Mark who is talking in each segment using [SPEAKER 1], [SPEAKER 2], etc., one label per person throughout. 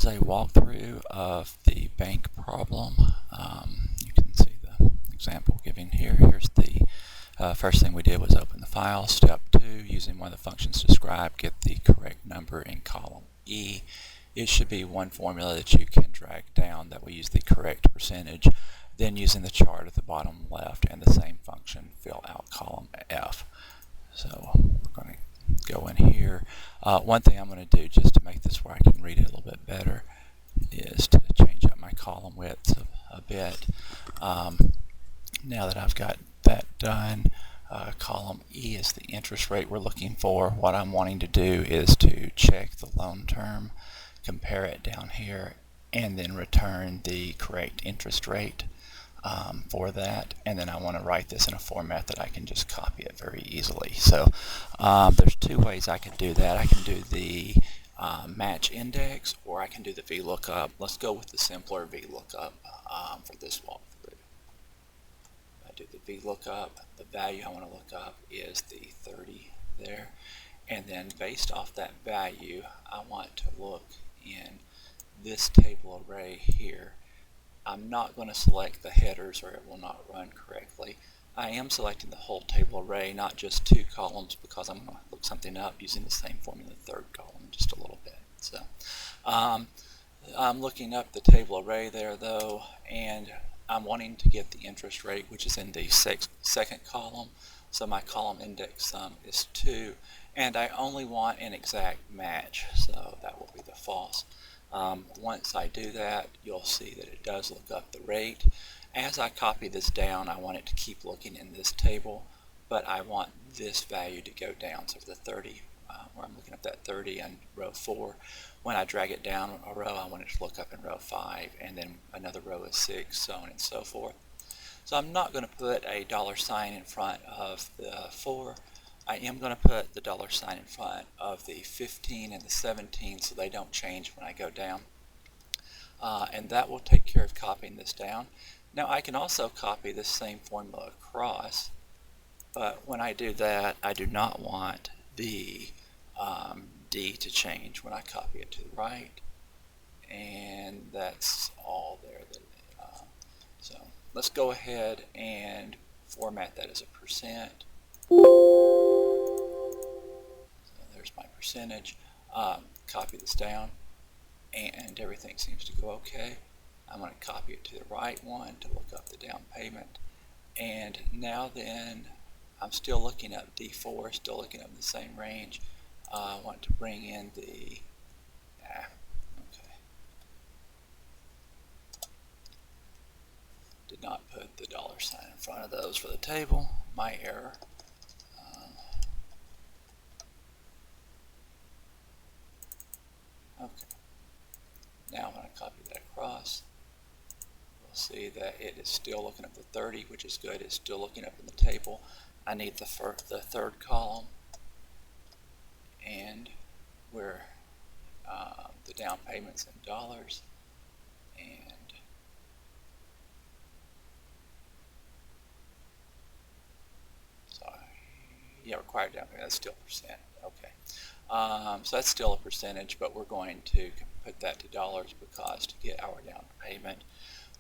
[SPEAKER 1] is a walkthrough of the bank problem. You can see the example given here. Here's the first thing we did was open the file. Step 2, using one of the functions described, get the correct number in column E. It should be one formula that you can drag down that will use the correct percentage. Then using the chart at the bottom left and the same function, fill out column F. So we're going to go in here. One thing I'm going to do just to make this where I can read it a little bit better is to change up my column width a bit. Now that I've got that done, column E is the interest rate we're looking for. What I'm wanting to do is to check the loan term, compare it down here, and then return the correct interest rate for that. And then I want to write this in a format that I can just copy it very easily. So there's two ways I can do that. I can do the match index, or I can do the VLOOKUP. Let's go with the simpler VLOOKUP for this walkthrough. I do the VLOOKUP. The value I want to look up is the 30 there. And then based off that value, I want to look in this table array here. I'm not going to select the headers or it will not run correctly. I am selecting the whole table array, not just 2 columns, because I'm going to look something up using the same formula in the 3rd column in just a little bit. So I'm looking up the table array there though, and I'm wanting to get the interest rate, which is in the 2nd column. So my column index sum is 2, and I only want an exact match, so that will be the false. Once I do that, you'll see that it does look up the rate. As I copy this down, I want it to keep looking in this table, but I want this value to go down. So for the 30, where I'm looking at that 30 in row 4, when I drag it down a row, I want it to look up in row 5, and then another row is 6, so on and so forth. So I'm not going to put a $sign in front of the 4. I am going to put the $sign in front of the 15 and the 17 so they don't change when I go down. And that will take care of copying this down. Now I can also copy this same formula across, but when I do that, I do not want the D to change when I copy it to the right. And that's all there. So let's go ahead and format that as a percent. There's my percentage. Copy this down, and everything seems to go okay. I'm going to copy it to the right one to look up the down payment. And now then, I'm still looking up D4, still looking up the same range. I want to bring in the, okay. Did not put the $sign in front of those for the table. My error. Okay. Now I'm going to copy that across. We'll see that it is still looking up the 30, which is good. It's still looking up in the table. I need the 3rd column, and where the down payments in dollars, and sorry, yeah, required down payment. That's still percent. Okay. So that's still a percentage, but we're going to put that to dollars because to get our down payment,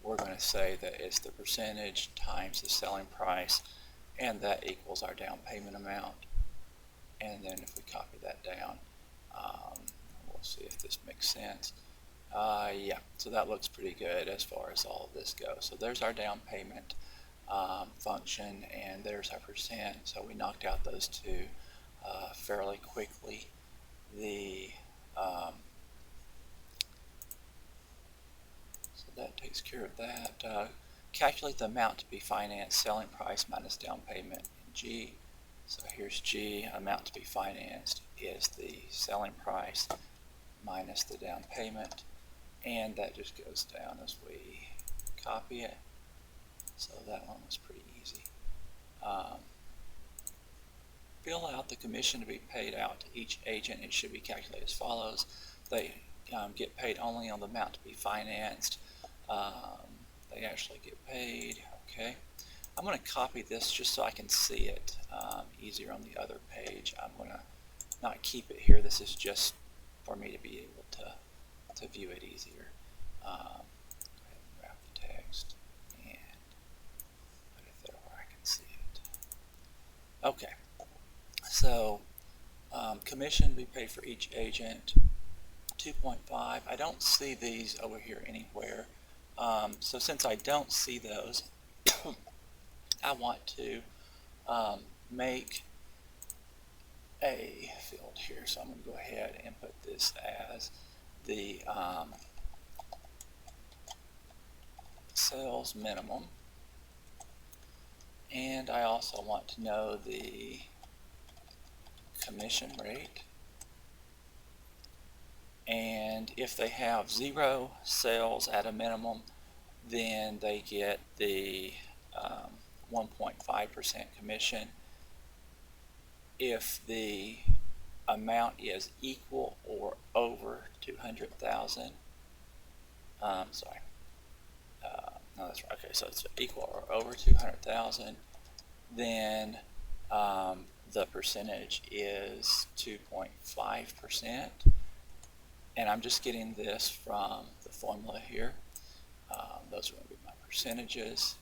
[SPEAKER 1] we're going to say that it's the percentage times the selling price, and that equals our down payment amount. And then if we copy that down, we'll see if this makes sense. Yeah, so that looks pretty good as far as all of this goes. So there's our down payment function, and there's our percent. So we knocked out those two fairly quickly. So that takes care of that. Calculate the amount to be financed, selling price minus down payment in G. So here's G, amount to be financed is the selling price minus the down payment, and that just goes down as we copy it. So that one was pretty easy. Fill out the commission to be paid out to each agent. It should be calculated as follows. They get paid only on the amount to be financed. They actually get paid. Okay. I'm going to copy this just so I can see it easier on the other page. I'm going to not keep it here. This is just for me to be able to to view it easier, go ahead and wrap the text and put it there where I can see it. Okay, so commission we pay for each agent, 2.5. I don't see these over here anywhere. So since I don't see those, I want to make a field here. So I'm going to go ahead and put this as the sales minimum. And I also want to know the commission rate. And if they have 0 sales at a minimum, then they get the 1.5% commission. If the amount is equal or over 200,000, sorry, no, that's right. Okay, so it's equal or over 200,000, then the percentage is 2.5%. And I'm just getting this from the formula here. Those are going to be my percentages,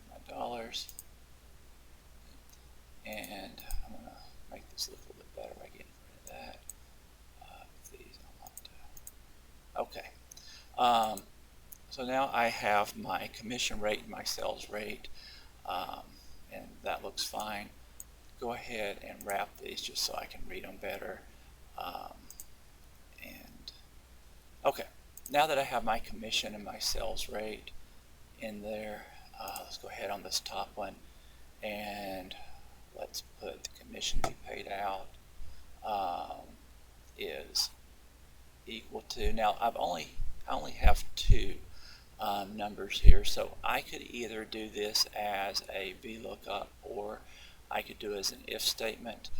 [SPEAKER 1] my dollars, and I'm going to make this look a little bit better by getting rid of that. These I want to. Okay. So now I have my commission rate and my sales rate, and that looks fine. Go ahead and wrap these just so I can read them better. Okay, now that I have my commission and my sales rate in there, let's go ahead on this top one and let's put the commission to be paid out is equal to, now I only have 2 numbers here, so I could either do this as a VLOOKUP or I could do it as an if statement.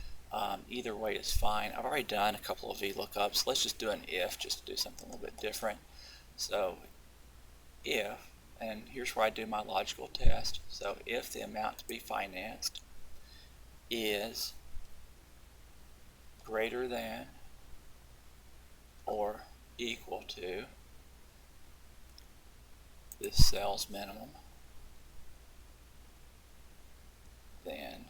[SPEAKER 1] Either way is fine. I've already done a couple of VLOOKUPs. Let's just do an if just to do something a little bit different. So if, and here's where I do my logical test. So if the amount to be financed is greater than or equal to the sales minimum, then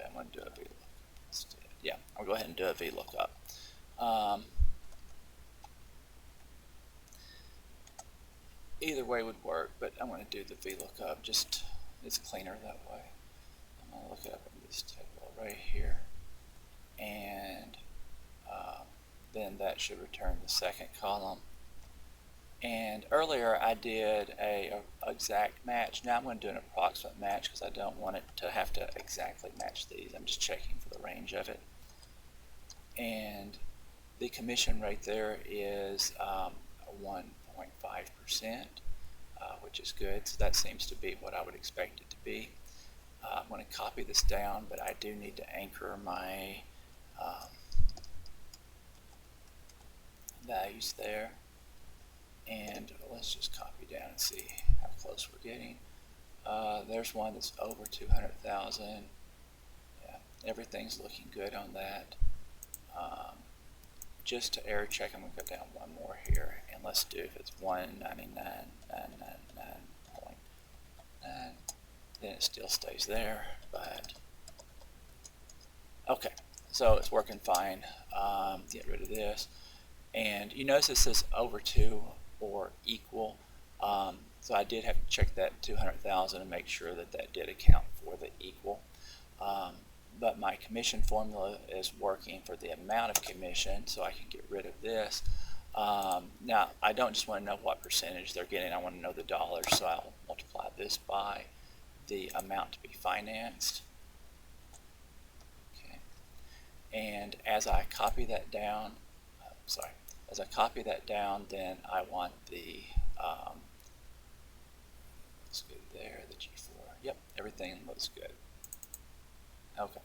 [SPEAKER 1] I'm going to do a VLOOKUp instead. Yeah, I'll go ahead and do a VLOOKUp. Either way would work, but I'm going to do the VLOOKUp. Just it's cleaner that way. I'm going to look it up in this table right here, and then that should return the second column. And earlier I did a exact match. Now I'm going to do an approximate match because I don't want it to have to exactly match these. I'm just checking for the range of it. And the commission rate there is 1.5%, which is good. So that seems to be what I would expect it to be. I'm going to copy this down, but I do need to anchor my values there. And let's just copy down and see how close we're getting. There's one that's over 200,000. Yeah, everything's looking good on that. Just to error check, I'm going to go down one more here, and let's do if it's 199.999.9, then it still stays there. But okay, so it's working fine. Get rid of this, and you notice it says over 2 or equal. So I did have to check that 200,000 and make sure that that did account for the equal. But my commission formula is working for the amount of commission, so I can get rid of this. Now I don't just want to know what percentage they're getting, I want to know the dollars, so I'll multiply this by the amount to be financed. Okay. And as I copy that down, as I copy that down, then I want the, let's go there, the G4. Yep, everything looks good. Okay,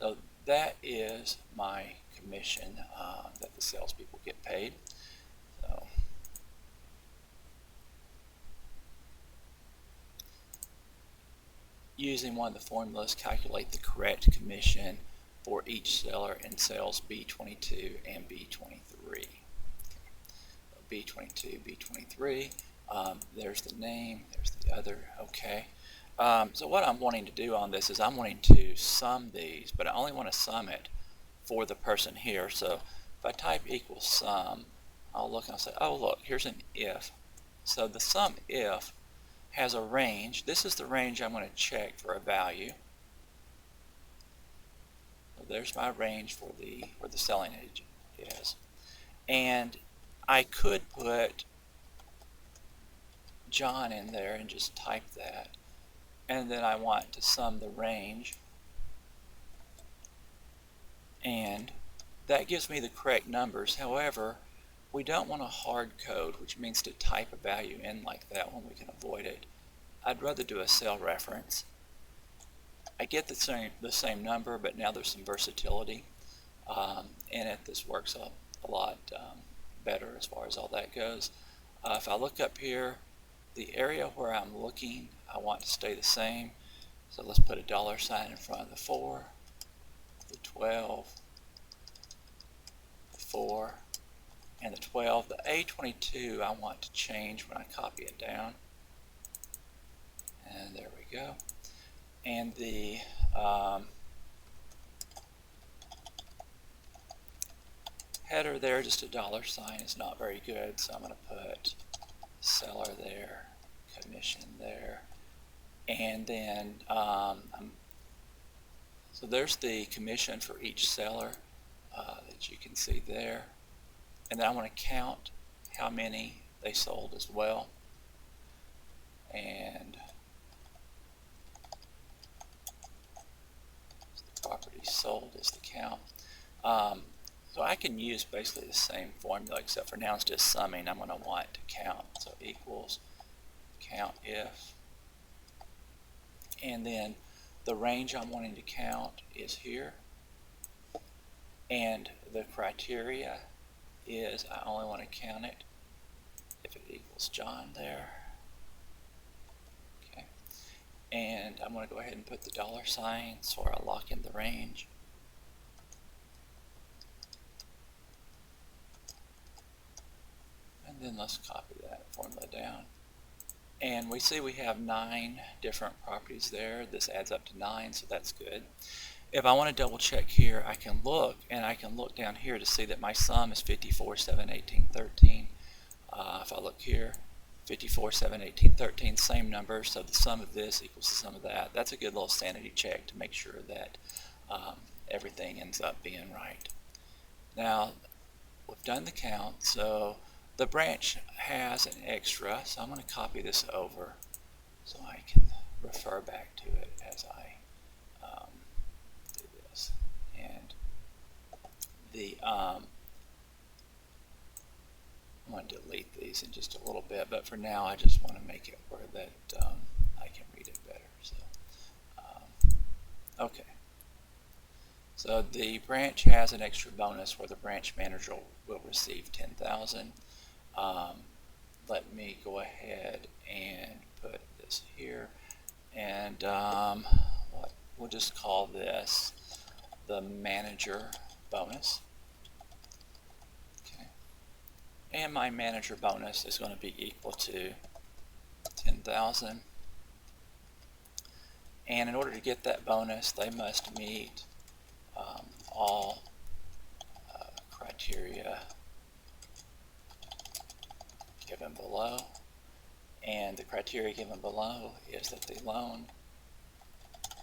[SPEAKER 1] so that is my commission that the salespeople get paid. So, using one of the formulas, calculate the correct commission for each seller in cells B22 and B23. B22, B23, there's the name, there's the other, okay. So what I'm wanting to do on this is I'm wanting to sum these, but I only want to sum it for the person here. So if I type equals sum, I'll look and I'll say, oh look, here's an if. So the sum if has a range. This is the range I'm going to check for a value. So there's my range for where the selling agent is. And I could put John in there and just type that. And then I want to sum the range. And that gives me the correct numbers. However, we don't want to hard code, which means to type a value in like that when we can avoid it. I'd rather do a cell reference. I get the same number, but now there's some versatility in it. This works a lot better as far as all that goes. If I look up here, the area where I'm looking, I want to stay the same. So let's put a $ in front of the 4, the 12, the 4, and the 12. The A22 I want to change when I copy it down. And there we go. And the header there, just a $, is not very good, so I'm going to put seller there, commission there, and then so there's the commission for each seller that you can see there, and then I want to count how many they sold as well, and the property sold is the count. So I can use basically the same formula, except for now it's just summing. I'm going to want to count. So equals COUNTIF. And then the range I'm wanting to count is here. And the criteria is I only want to count it if it equals John there. Okay. And I'm going to go ahead and put the $, so I lock in the range. And then let's copy that formula down. And we see we have 9 different properties there. This adds up to 9, so that's good. If I want to double check here, I can look, and I can look down here to see that my sum is 54, 7, 18, 13. If I look here, 54, 7, 18, 13, same number, so the sum of this equals the sum of that. That's a good little sanity check to make sure that everything ends up being right. Now, we've done the count, so the branch has an extra, so I'm going to copy this over so I can refer back to it as I do this. And the I'm going to delete these in just a little bit, but for now I just want to make it where that I can read it better. So, okay. So the branch has an extra bonus where the branch manager will receive $10,000. Let me go ahead and put this here, and we'll just call this the manager bonus. Okay. And my manager bonus is going to be equal to 10,000. And in order to get that bonus, they must meet all criteria given below, and the criteria given below is that the loan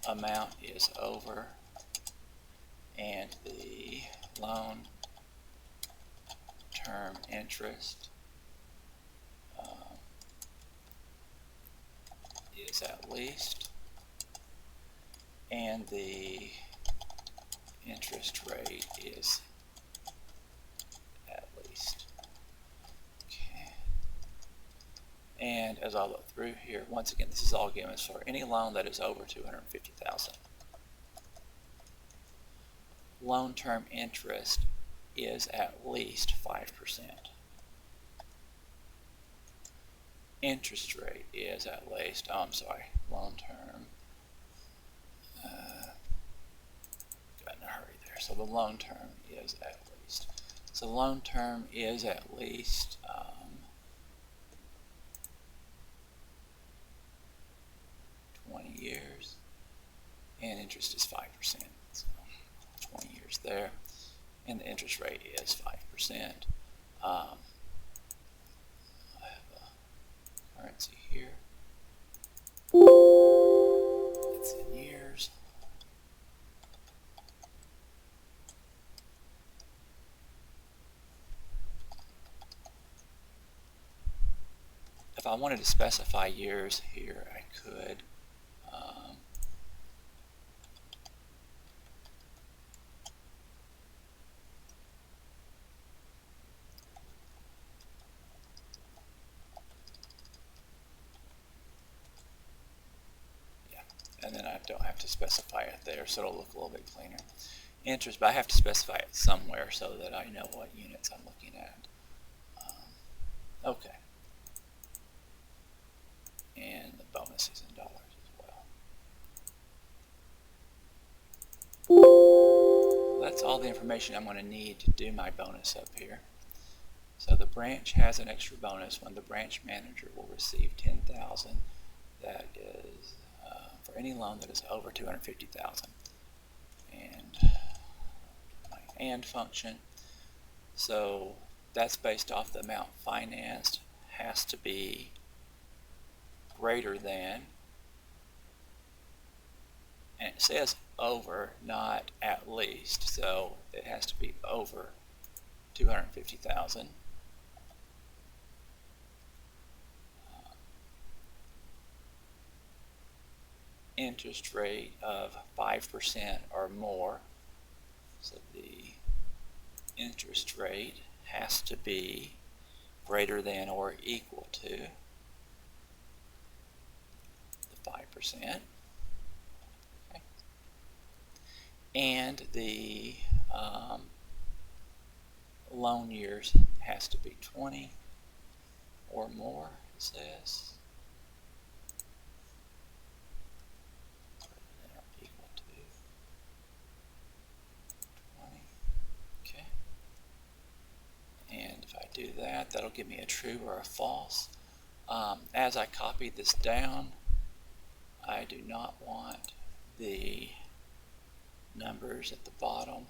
[SPEAKER 1] amount is over and the loan term interest is at least, and the interest rate is at least. And as I look through here, once again, this is all given for any loan that is over $250,000. Loan term interest is at least 5%. Interest rate is at least, loan term got in a hurry there. So the loan term is at least. So the loan term is at least 20 years, and interest is 5%. So 20 years there, and the interest rate is 5%. I have a currency here. It's in years. If I wanted to specify years here, I could. And then I don't have to specify it there, so it'll look a little bit cleaner. Interest, but I have to specify it somewhere so that I know what units I'm looking at. Okay. And the bonus is in dollars as well. That's all the information I'm going to need to do my bonus up here. So the branch has an extra bonus when the branch manager will receive $10,000. That is for any loan that is over $250,000. And my AND function. So that's based off the amount financed has to be greater than, and it says over, not at least, so it has to be over 250,000. Interest rate of 5% or more, so the interest rate has to be greater than or equal to the 5%. Okay. And the loan years has to be 20 or more, it says. Equal to 20. Okay. And if I do that, that'll give me a true or a false. As I copy this down, I do not want the numbers at the bottom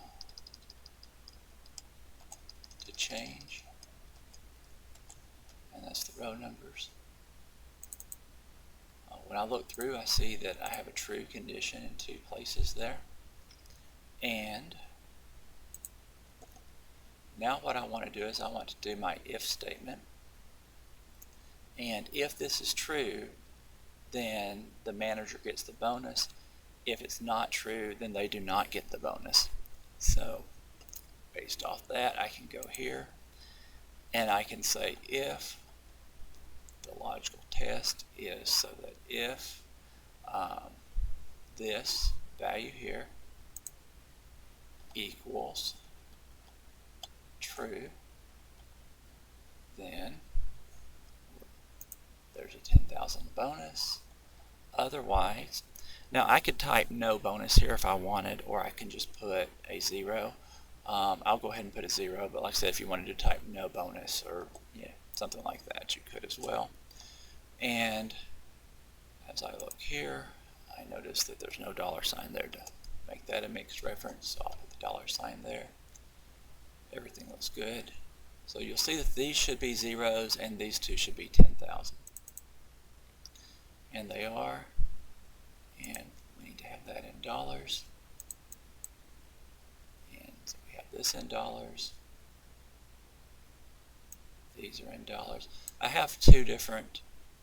[SPEAKER 1] to change, and that's the row numbers. When I look through, I see that I have a true condition in 2 places there. And now what I want to do is I want to do my if statement. And if this is true, then the manager gets the bonus. If it's not true, then they do not get the bonus. So based off that, I can go here and I can say if the logical test is so that if this value here equals true, then there's a 10,000 bonus. Otherwise, now I could type no bonus here if I wanted, or I can just put a 0. I'll go ahead and put a 0, but like I said, if you wanted to type no bonus or something like that, you could as well. And as I look here, I notice that there's no $sign there to make that a mixed reference, so I'll put the $sign there. Everything looks good. So you'll see that these should be zeros and these two should be 10,000. And they are. And we need to have that in dollars. And so we have this in dollars. These are in dollars. I have 2 different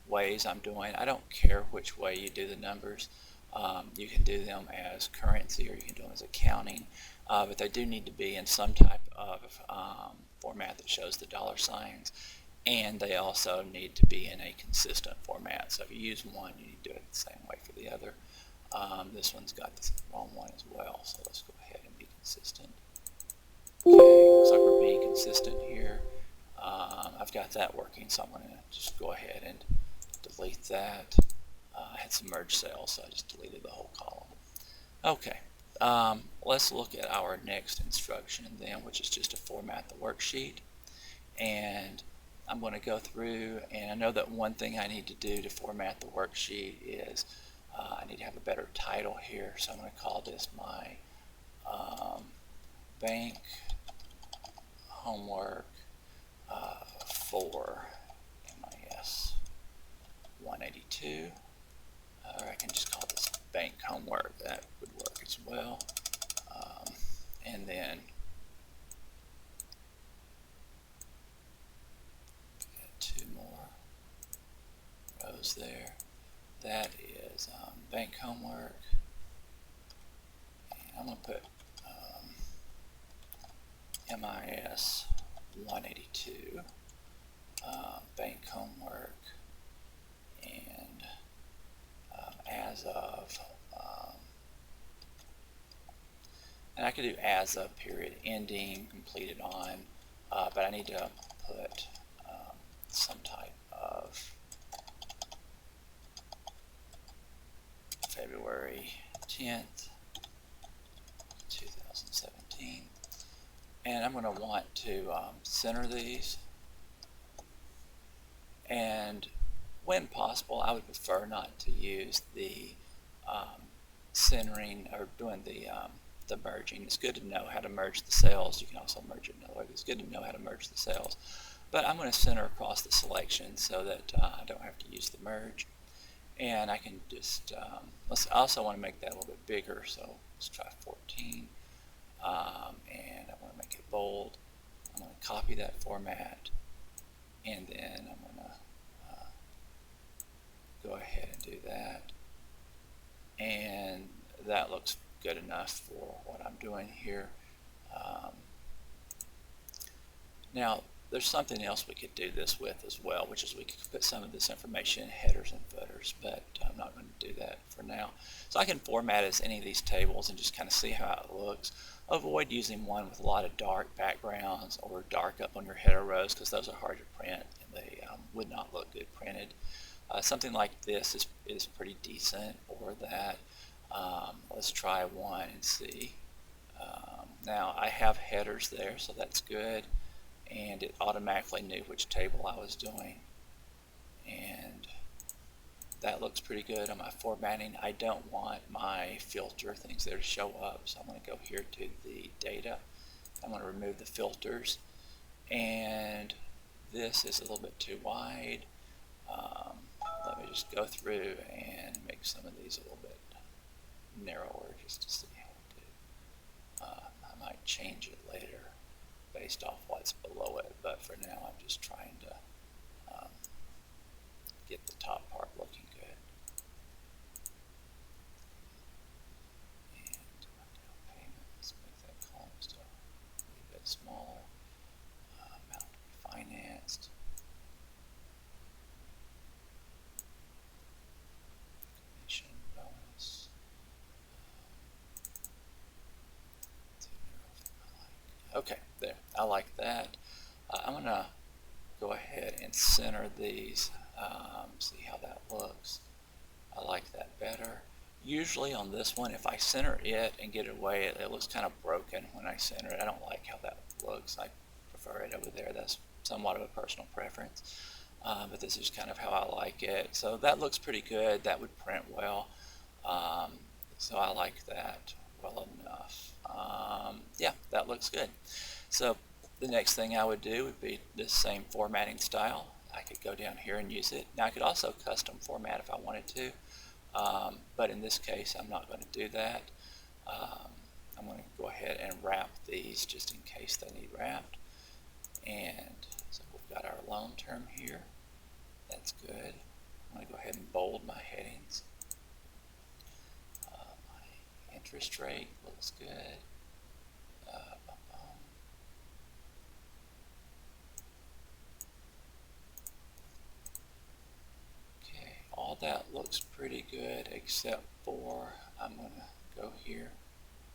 [SPEAKER 1] ways I'm doing. I don't care which way you do the numbers. You can do them as currency or you can do them as accounting, but they do need to be in some type of format that shows the $signs, and they also need to be in a consistent format. So if you use one, you need to do it the same way for the other. This one's got the wrong one as well, so let's go ahead and be consistent. Okay, looks like we're being consistent here. I've got that working, so I'm going to just go ahead and delete that. I had some merge cells, so I just deleted the whole column. Okay, let's look at our next instruction then, which is just to format the worksheet. And I'm going to go through, and I know that one thing I need to do to format the worksheet is I need to have a better title here, so I'm going to call this my bank homework for MIS 182, or I can just call this bank homework. That would work as well. And then two more rows there. That is bank homework, and I'm going to put MIS 182 bank homework, and as of, and I could do as of period ending, completed on, but I need to put some type of February 10th, 2017. And I'm going to want to center these. And when possible, I would prefer not to use the centering or doing the merging. It's good to know how to merge the cells. You can also merge it another way. It's good to know how to merge the cells. But I'm going to center across the selection so that I don't have to use the merge. And I can just, I also want to make that a little bit bigger, so let's try 14. And I want to make it bold. I'm going to copy that format, and then I'm going to go ahead and do that. And that looks good enough for what I'm doing here. Now, there's something else we could do this with as well, which is we could put some of this information in headers and footers, but I'm not going to do that for now. So I can format as any of these tables and just kind of see how it looks. Avoid using one with a lot of dark backgrounds or dark up on your header rows, because those are hard to print and they would not look good printed. Something like this is pretty decent, or that. Let's try one and see. Now I have headers there, so that's good. And it automatically knew which table I was doing, and that looks pretty good on my formatting. I don't want my filter things there to show up, so I'm going to go here to the data. I'm going to remove the filters, and this is a little bit too wide. Let me just go through and make some of these a little bit narrower just to see how to do. I might change it later based off what's below it, but for now I'm just trying to get the top part looking good. And down payment, let's make that column still a little bit smaller. Amount to be financed. Commission bonus. Okay, there. I like that. I'm going to go ahead and center these. See how that looks. I like that better. Usually on this one, if I center it and get it away, it looks kind of broken when I center it. I don't like how that looks. I prefer it over there. That's somewhat of a personal preference. But this is kind of how I like it. So that looks pretty good. That would print well. So I like that well enough. Yeah, that looks good. So the next thing I would do would be this same formatting style. I could go down here and use it. Now I could also custom format if I wanted to, but in this case I'm not going to do that. I'm going to go ahead and wrap these just in case they need wrapped. And so we've got our loan term here. That's good. I'm going to go ahead and bold my headings. My interest rate looks good. All that looks pretty good, except for I'm going to go here,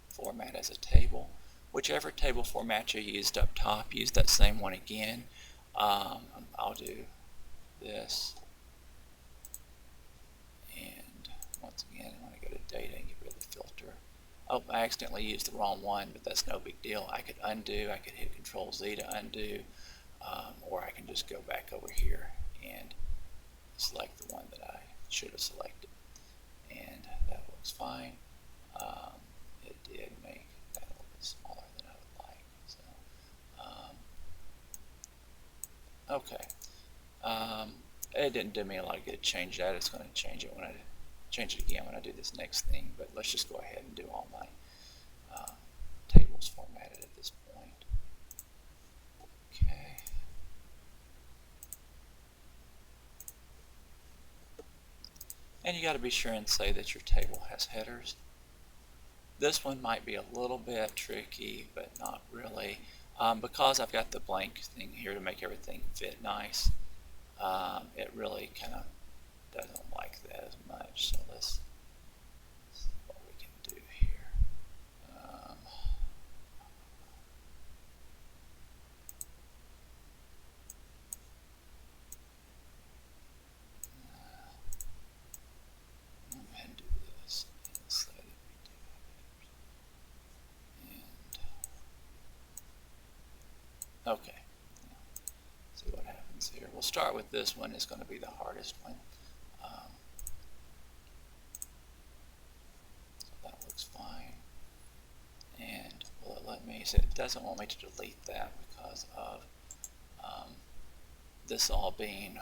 [SPEAKER 1] format as a table. Whichever table format you used up top, use that same one again. I'll do this, and once again I want to go to data and get rid of the filter. oh, I accidentally used the wrong one, but that's no big deal. I could undo, I could hit Control Z to undo, or I can just go back over here and select the one that I should have selected. And that looks fine. It did make that a little bit smaller than I would like. So, okay. It didn't do me a lot of good to change that. It's going to change it again when I do this next thing. But let's just go ahead and do all my tables formatted at this point. Okay. And you got to be sure and say that your table has headers. This one might be a little bit tricky, but not really. Because I've got the blank thing here to make everything fit nice, it really kind of doesn't like that as much. So let's see what we can do here. Go ahead and do this and say that we do have headers. And okay. See what happens here. We'll start with this one. It's going to be the hardest one. So that looks fine. And will it let me? So it doesn't want me to delete that because of this all being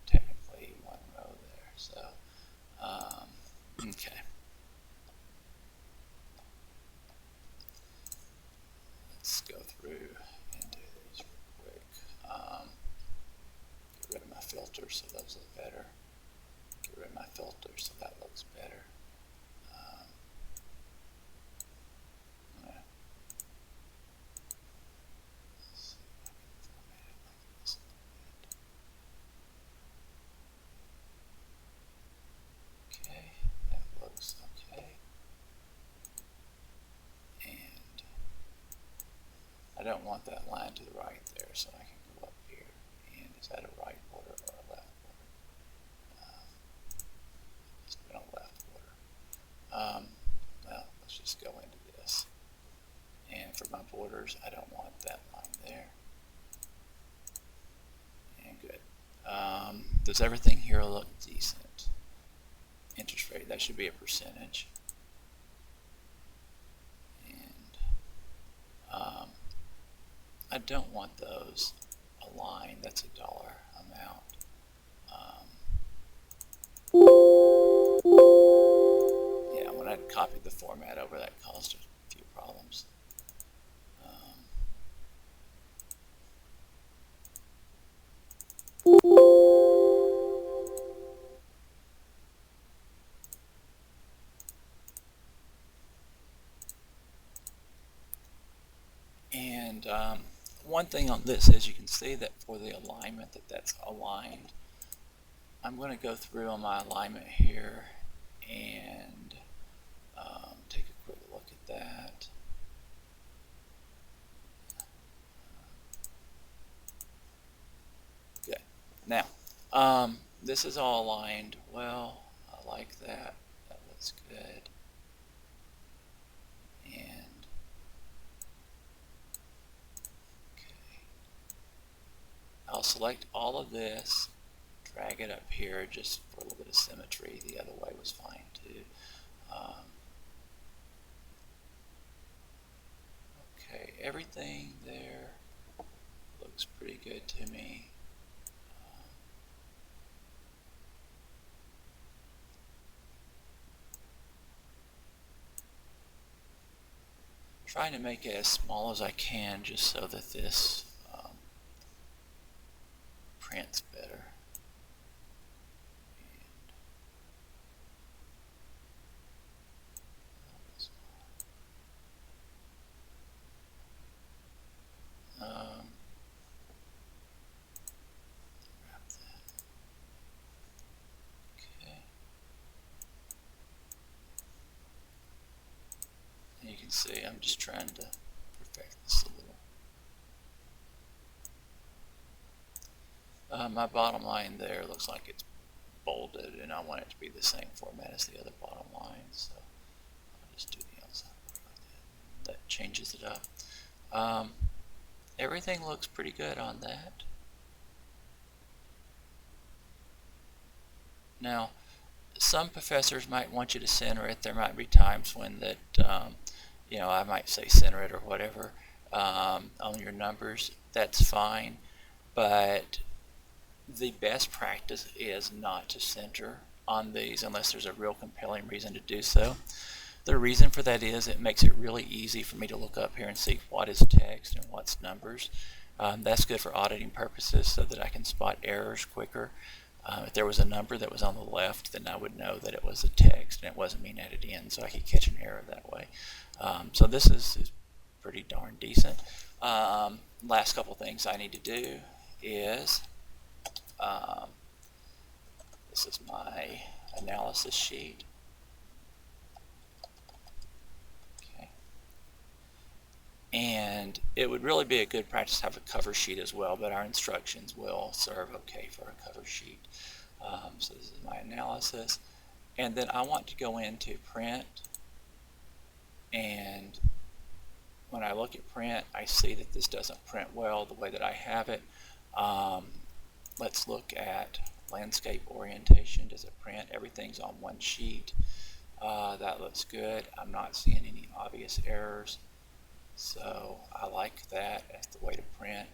[SPEAKER 1] technically one row there. So okay. Let's go through and do these real quick. Get rid of my filters so those look better. Get rid of my filters so that looks better. Let's see if I can format it like this a little bit. Okay, that looks okay. And I don't want that line to the right there, so I can go up here. And is that a right border or a left border? It's been a left border. Well, let's just go into this. And for my borders, I don't want that line there. And good. Does everything here look decent? Interest rate, that should be a percentage. And I don't want those aligned. That's a dollar amount. Yeah, when I copied the format over, that caused a few problems. And one thing on this is you can see that for the alignment that's aligned. I'm going to go through on my alignment here and take a quick look at that. Good. Now, this is all aligned well. I like that. That looks good. And okay, I'll select all of this, drag it up here just for a little bit of symmetry. The other way was fine too. Okay, everything there looks pretty good to me. Trying to make it as small as I can just so that this prints better. Wrap that. Okay. And you can see I'm just trying to perfect this a little. My bottom line there looks like it's bolded, and I want it to be the same format as the other bottom lines, so I'll just do the outside. changes it up. Everything looks pretty good on that. Now, some professors might want you to center it. There might be times when that, you know, I might say center it or whatever on your numbers. That's fine, but the best practice is not to center on these unless there's a real compelling reason to do so. The reason for that is it makes it really easy for me to look up here and see what is text and what's numbers. That's good for auditing purposes so that I can spot errors quicker. If there was a number that was on the left, then I would know that it was a text and it wasn't being added in, so I could catch an error that way. So this is pretty darn decent. Last couple things I need to do is, this is my analysis sheet. Okay. And it would really be a good practice to have a cover sheet as well, but our instructions will serve okay for a cover sheet. So this is my analysis. And then I want to go into print, and when I look at print, I see that this doesn't print well the way that I have it. Let's look at landscape orientation. Does it print? Everything's on one sheet. That looks good. I'm not seeing any obvious errors, so I like that as the way to print.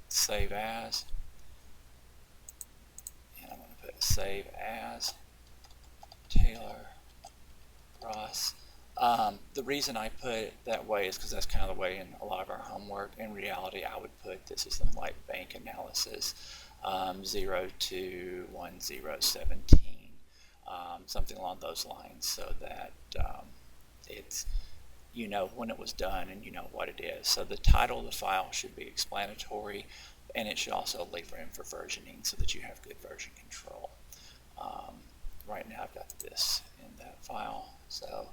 [SPEAKER 1] Save as, and I'm going to put save as Taylor Ross. The reason I put it that way is because that's kind of the way in a lot of our homework. In reality, I would put this is something like bank analysis 0 to 1017, something along those lines, so that it's, you know when it was done and you know what it is. So the title of the file should be explanatory, and it should also leave room for versioning so that you have good version control. Right now I've got this in that file, so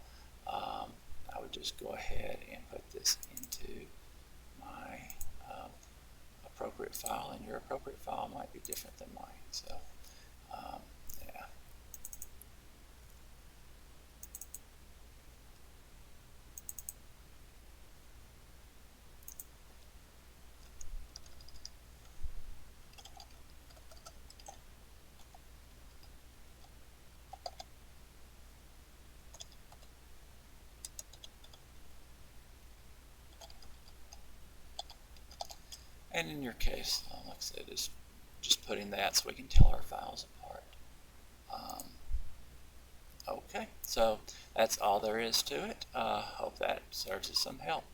[SPEAKER 1] I would just go ahead and put this into my appropriate file, and your appropriate file might be different than mine. So yeah. And in your case, like I said, is just putting that so we can tell our files apart. Okay, so that's all there is to it. Hope that serves as some help.